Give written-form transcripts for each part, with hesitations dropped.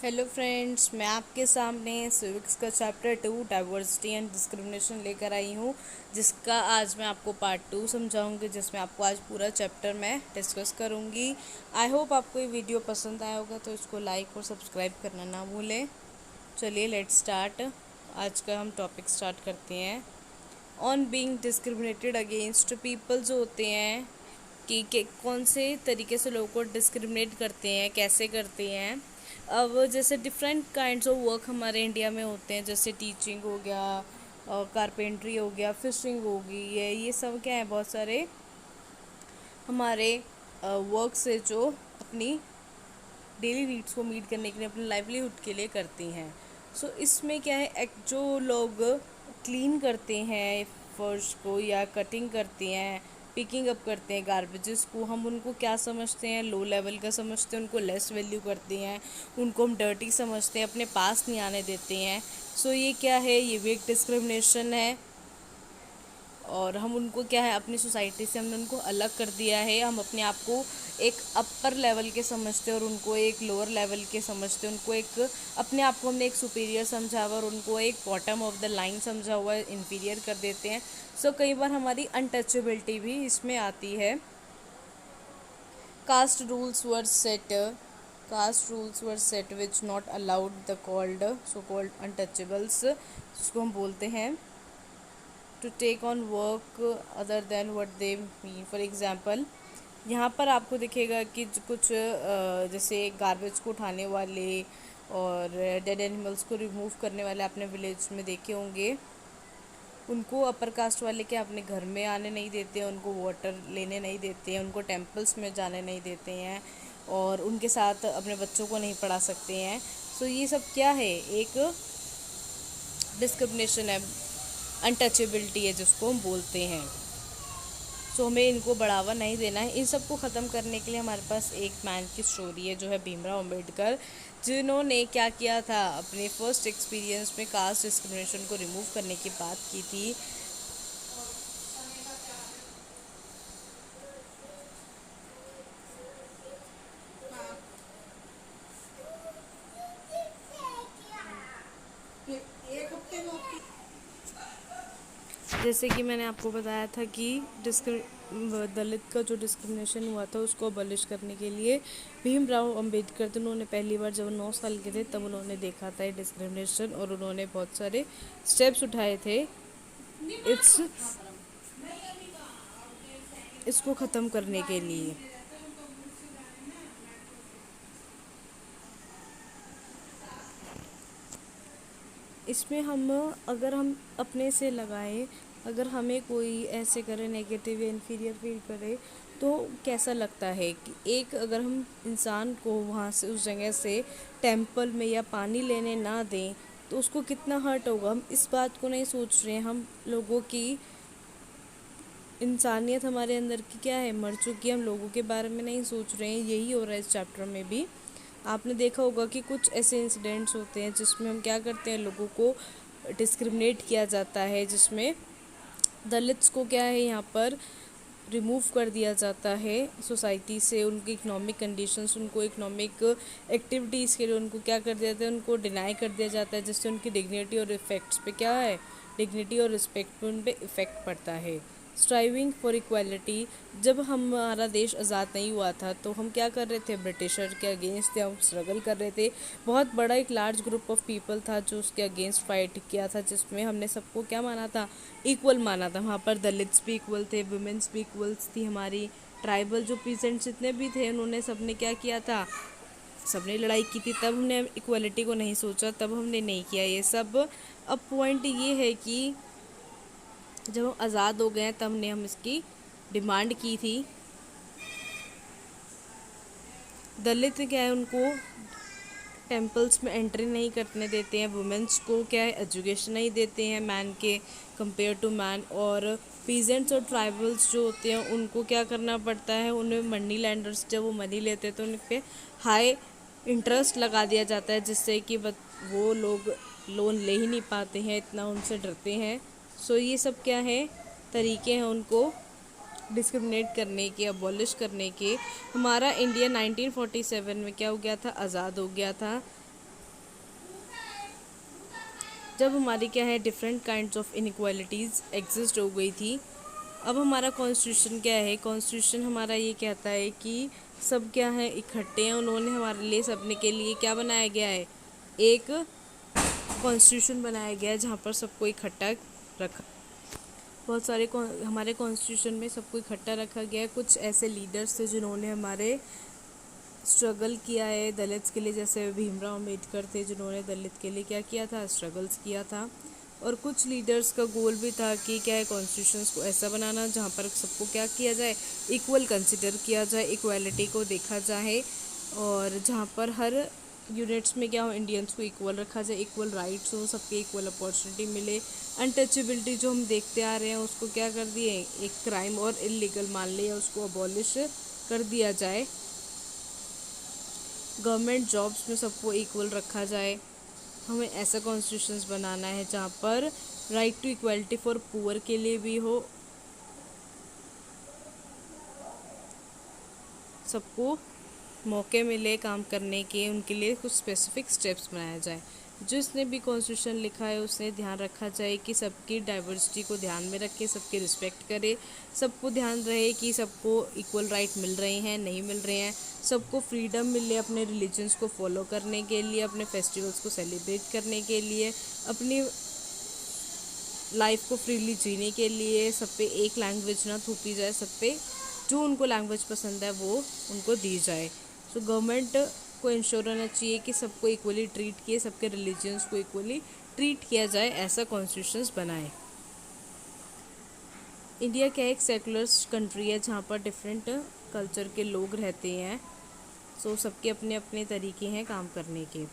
Hello friends, मैं आपके सामने सिविक्स का चैप्टर 2 डाइवर्सिटी एंड डिस्क्रिमिनेशन लेकर आई हूँ, जिसका आज मैं आपको पार्ट 2 समझाऊंगी, जिसमें आपको आज पूरा चैप्टर मैं डिस्कस करूँगी। आई होप आपको ये वीडियो पसंद आया होगा, तो इसको लाइक और सब्सक्राइब करना ना भूलें। चलिए लेट्स स्टार्ट। आज का हम टॉपिक स्टार्ट करते हैं। On being discriminated against people जो होते हैं कि कौन से तरीके से लोगों को डिस्क्रिमिनेट करते हैं, कैसे करते हैं। अब जैसे डिफरेंट काइंड्स ऑफ वर्क हमारे इंडिया में होते हैं, जैसे टीचिंग हो गया, कारपेंट्री हो गया, फिशिंग होगी, ये सब क्या है, बहुत सारे हमारे वर्क से जो अपनी डेली नीड्स को मीट करने के लिए, अपने लाइवलीहुड के लिए करती हैं। सो इसमें क्या है, जो लोग क्लीन करते हैं फर्श को या कटिंग करते हैं, पिकिंग अप करते हैं गार्बेजेस को, हम उनको क्या समझते हैं, लो लेवल का समझते हैं, उनको लेस वैल्यू करते हैं, उनको हम डर्टी समझते हैं, अपने पास नहीं आने देते हैं। सो ये क्या है, ये भी एक डिस्क्रिमिनेशन है। और हम उनको क्या है, अपनी सोसाइटी से हमने उनको अलग कर दिया है। हम अपने आप को एक अपर लेवल के समझते हैं और उनको एक लोअर लेवल के समझते हैं। उनको एक अपने आप को हमने एक सुपीरियर समझा हुआ और उनको एक बॉटम ऑफ द लाइन समझा हुआ है, इन्फीरियर कर देते हैं। सो कई बार हमारी अनटचेबिलिटी भी इसमें आती है। Caste rules were set caste rules were set which not allowed the called so called untouchables, जिसको हम बोलते हैं to take on work other than what they mean. For example, यहाँ पर आपको दिखेगा कि कुछ जैसे गार्बेज को उठाने वाले और डेड एनिमल्स को रिमूव करने वाले आपने विलेज में देखे होंगे। उनको अपर कास्ट वाले क्या अपने घर में आने नहीं देते हैं, उनको वाटर लेने नहीं देते हैं, उनको टेम्पल्स में जाने नहीं देते हैं और उनके साथ अपने बच्चों को नहीं पढ़ा सकते हैं। सो ये सब क्या है, एक डिस्क्रिमिनेशन है, अनटचेबिलिटी है जिसको हम बोलते हैं। सो हमें इनको बढ़ावा नहीं देना है। इन सब को ख़त्म करने के लिए हमारे पास एक मैन की स्टोरी है, जो है भीमराव अंबेडकर, जिन्होंने क्या किया था, अपने फर्स्ट एक्सपीरियंस में कास्ट डिस्क्रिमिनेशन को रिमूव करने की बात की थी। जैसे कि मैंने आपको बताया था कि दलित का जो डिस्क्रिमिनेशन हुआ था उसको अबॉलिश करने के लिए भीमराव अंबेडकर, तो उन्होंने पहली बार जब 9 साल के थे तब उन्होंने देखा था ये डिस्क्रिमिनेशन और उन्होंने बहुत सारे स्टेप्स उठाए थे इसको ख़त्म करने के लिए। इसमें अगर हम अपने से लगाएं, अगर हमें कोई ऐसे करे, नेगेटिव या इन्फीरियर फील करे, तो कैसा लगता है कि एक अगर हम इंसान को वहाँ से, उस जगह से टेंपल में या पानी लेने ना दें, तो उसको कितना हर्ट होगा। हम इस बात को नहीं सोच रहे हैं। हम लोगों की इंसानियत हमारे अंदर की क्या है, मर चुकी है, हम लोगों के बारे में नहीं सोच रहे हैं। यही हो रहा है इस चैप्टर में भी। आपने देखा होगा कि कुछ ऐसे इंसिडेंट्स होते हैं जिसमें हम क्या करते हैं, लोगों को डिस्क्रिमिनेट किया जाता है, जिसमें दलित्स को क्या है, यहाँ पर रिमूव कर दिया जाता है सोसाइटी से। उनकी इकोनॉमिक कंडीशंस, उनको इकोनॉमिक एक्टिविटीज़ के लिए उनको क्या कर दिया जाता है, उनको डिनाई कर दिया जाता है, जिससे उनकी डिग्निटी और इफ़ेक्ट्स पे क्या है, डिग्निटी और रिस्पेक्ट पे उन पर इफ़ेक्ट पड़ता है। स्ट्राइविंग फॉर इक्वालिटी, जब हमारा देश आज़ाद नहीं हुआ था तो हम क्या कर रहे थे, ब्रिटिशर के अगेंस्ट थे, हम स्ट्रगल कर रहे थे। बहुत बड़ा एक लार्ज ग्रुप ऑफ पीपल था जो उसके अगेंस्ट फाइट किया था, जिसमें हमने सबको क्या माना था, इक्वल माना था। वहाँ पर दलित्स भी इक्वल थे, वुमेंस भी इक्वल्स थी, हमारी ट्राइबल जो पीसेंट्स जितने भी थे, उन्होंने सबने क्या किया था, सबने लड़ाई की थी। तब हमने इक्वलिटी को नहीं सोचा, तब हमने नहीं किया ये सब। अब पॉइंट ये है कि जब हम आज़ाद हो गए तब हमने इसकी डिमांड की थी। दलित क्या है, उनको टेम्पल्स में एंट्री नहीं करने देते हैं, वुमेंस को क्या है, एजुकेशन नहीं देते हैं मैन के कंपेयर टू मैन। और पीजेंट्स और ट्राइबल्स जो होते हैं उनको क्या करना पड़ता है, उन्हें मनी लैंडर्स जब वो मनी लेते हैं तो उन पर हाई इंटरेस्ट लगा दिया जाता है, जिससे कि वो लोग लोन ले ही नहीं पाते हैं, इतना उनसे डरते हैं। सो ये सब क्या है, तरीके हैं उनको डिस्क्रिमिनेट करने के, अबॉलिश करने के। हमारा इंडिया 1947 में क्या हो गया था, आज़ाद हो गया था। जब हमारी क्या है different kinds of inequalities exist हो गई थी। अब हमारा कॉन्स्टिट्यूशन क्या है, कॉन्स्टिट्यूशन हमारा ये कहता है कि सब क्या है इकट्ठे हैं, उन्होंने हमारे लिए सबने के लिए क्या बनाया गया है, एक कॉन्स्टिट्यूशन बनाया गया है जहाँ पर सबको इकट्ठा रखा। बहुत सारे हमारे कॉन्स्टिट्यूशन में सबको इकट्ठा रखा गया है। कुछ ऐसे लीडर्स थे जिन्होंने हमारे स्ट्रगल किया है दलित्स के लिए, जैसे भीमराव अम्बेडकर थे जिन्होंने दलित के लिए क्या किया था, स्ट्रगल्स किया था। और कुछ लीडर्स का गोल भी था कि क्या है कॉन्स्टिट्यूशंस को ऐसा बनाना जहाँ पर सबको क्या किया जाए, इक्वल कंसिडर किया जाए, इक्वालिटी को देखा जाए, और जहाँ पर हर यूनिट्स में क्या हो, इंडियंस को इक्वल रखा जाए, इक्वल राइट्स हो, सबके इक्वल अपॉर्चुनिटी मिले। अनटचेबिलिटी जो हम देखते आ रहे हैं उसको क्या कर दिए, एक क्राइम और इलीगल मान लिया, उसको अबॉलिश कर दिया जाए। गवर्नमेंट जॉब्स में सबको इक्वल रखा जाए। हमें ऐसा कॉन्स्टिट्यूशंस बनाना है जहाँ पर right to equality for poor के लिए भी हो, सबको मौके मिले काम करने के, उनके लिए कुछ स्पेसिफिक स्टेप्स बनाया जाए। जिसने भी कॉन्स्टिट्यूशन लिखा है उसने ध्यान रखा जाए कि सबकी डाइवर्सिटी को ध्यान में रखे, सबकी रिस्पेक्ट करे, सबको ध्यान रहे कि सबको इक्वल राइट मिल रहे हैं नहीं मिल रहे हैं, सबको फ्रीडम मिले अपने रिलीजन्स को फॉलो करने के लिए, अपने फेस्टिवल्स को सेलिब्रेट करने के लिए, अपनी लाइफ को फ्रीली जीने के लिए। सब पे एक लैंग्वेज ना थोपी जाए, सब पे जो उनको लैंग्वेज पसंद है वो उनको दी जाए। सो गवर्नमेंट को इंश्योर रहना चाहिए कि सबको इक्वली ट्रीट किए, सबके रिलीजन्स को इक्वली ट्रीट किया जाए, ऐसा कॉन्स्टिट्यूशंस बनाए। इंडिया क्या एक सेकुलर कंट्री है जहाँ पर डिफरेंट कल्चर के लोग रहते हैं। सो सबके अपने अपने तरीके हैं काम करने के।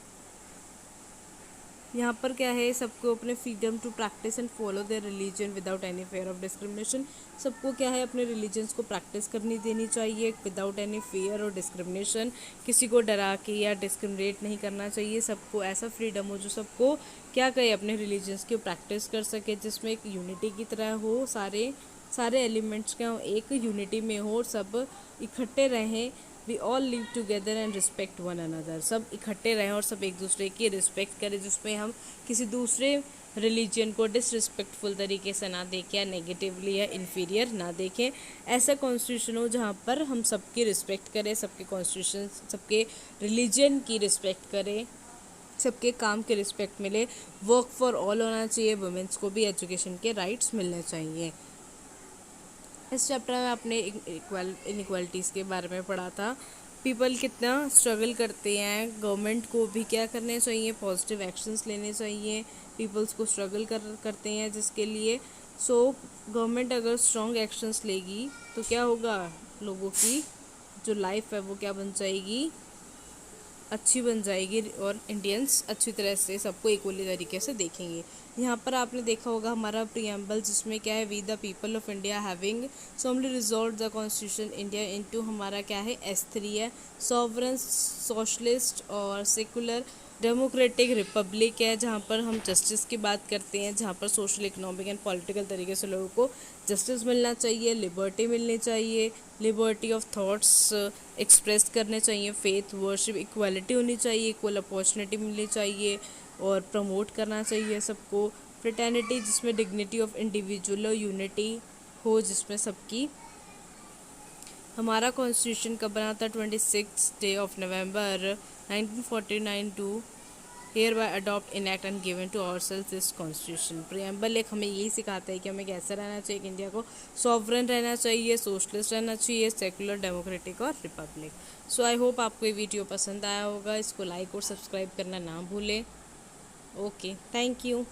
यहाँ पर क्या है, सबको अपने freedom to practise and follow their religion without any fear of discrimination. सबको क्या है अपने रिलीजन्स को प्रैक्टिस करनी देनी चाहिए विदाउट एनी फेयर और डिस्क्रिमिनेशन। किसी को डरा के या डिस्क्रिमिनेट नहीं करना चाहिए। सबको ऐसा फ्रीडम हो जो सबको क्या कहे अपने रिलीजन्स की प्रैक्टिस कर सके, जिसमें एक यूनिटी की तरह हो, सारे एलिमेंट्स क्या हो एक यूनिटी में हो और सब इकट्ठे रहें। We all live together and respect one another. सब इकट्ठे रहें और सब एक दूसरे की रिस्पेक्ट करें, जिसमें हम किसी दूसरे रिलीजन को डिसरिस्पेक्टफुल तरीके से ना देखें या नेगेटिवली या इन्फीरियर ना देखें। ऐसा कॉन्स्टिट्यूशन हो जहाँ पर हम सबकी रिस्पेक्ट करें, सबके कॉन्स्टिट्यूशन सबके रिलीजन की रिस्पेक्ट करें, सबके काम के रिस्पेक्ट मिले। वर्क फॉर ऑल होना चाहिए, वुमेंस को भी एजुकेशन के राइट्स मिलने चाहिए। इस चैप्टर में आपने इनइक्वालिटीज़ के बारे में पढ़ा था। पीपल कितना स्ट्रगल करते हैं, गवर्नमेंट को भी क्या करने चाहिए, पॉजिटिव एक्शंस लेने चाहिए। पीपल्स को स्ट्रगल करते हैं जिसके लिए। सो गवर्नमेंट अगर स्ट्रॉन्ग एक्शंस लेगी तो क्या होगा, लोगों की जो लाइफ है वो क्या बन जाएगी, अच्छी बन जाएगी, और इंडियंस अच्छी तरह से सबको इक्वली तरीके से देखेंगे। यहाँ पर आपने देखा होगा हमारा प्रीएम्बल, जिसमें क्या है, we the people of India having solemnly resolved the constitution India into, हमारा क्या है S3 है, सॉवरन सोशलिस्ट और सेकुलर डेमोक्रेटिक रिपब्लिक है, जहाँ पर हम जस्टिस की बात करते हैं, जहाँ पर सोशल इकोनॉमिक एंड पॉलिटिकल तरीके से लोगों को जस्टिस मिलना चाहिए, लिबर्टी मिलनी चाहिए, लिबर्टी ऑफ थॉट्स एक्सप्रेस करने चाहिए, फेथ वर्शिप इक्वालिटी होनी चाहिए, इक्वल अपॉर्चुनिटी मिलनी चाहिए और प्रमोट करना चाहिए सबको। फ्रेटर्निटी जिसमें डिग्निटी ऑफ इंडिविजुअल और यूनिटी हो जिसमें सबकी। हमारा कॉन्स्टिट्यूशन कब बना था, 26 day of November 1949 to hereby adopt enact and given to ourselves this constitution. Preamble एक हमें यही सिखाता है कि हमें कैसे रहना चाहिए, कि इंडिया को सॉवरन रहना चाहिए, सोशलिस्ट रहना चाहिए, सेकुलर, डेमोक्रेटिक और रिपब्लिक। सो आई होप आपको ये वीडियो पसंद आया होगा। इसको लाइक और सब्सक्राइब करना ना भूलें। Okay, thank you.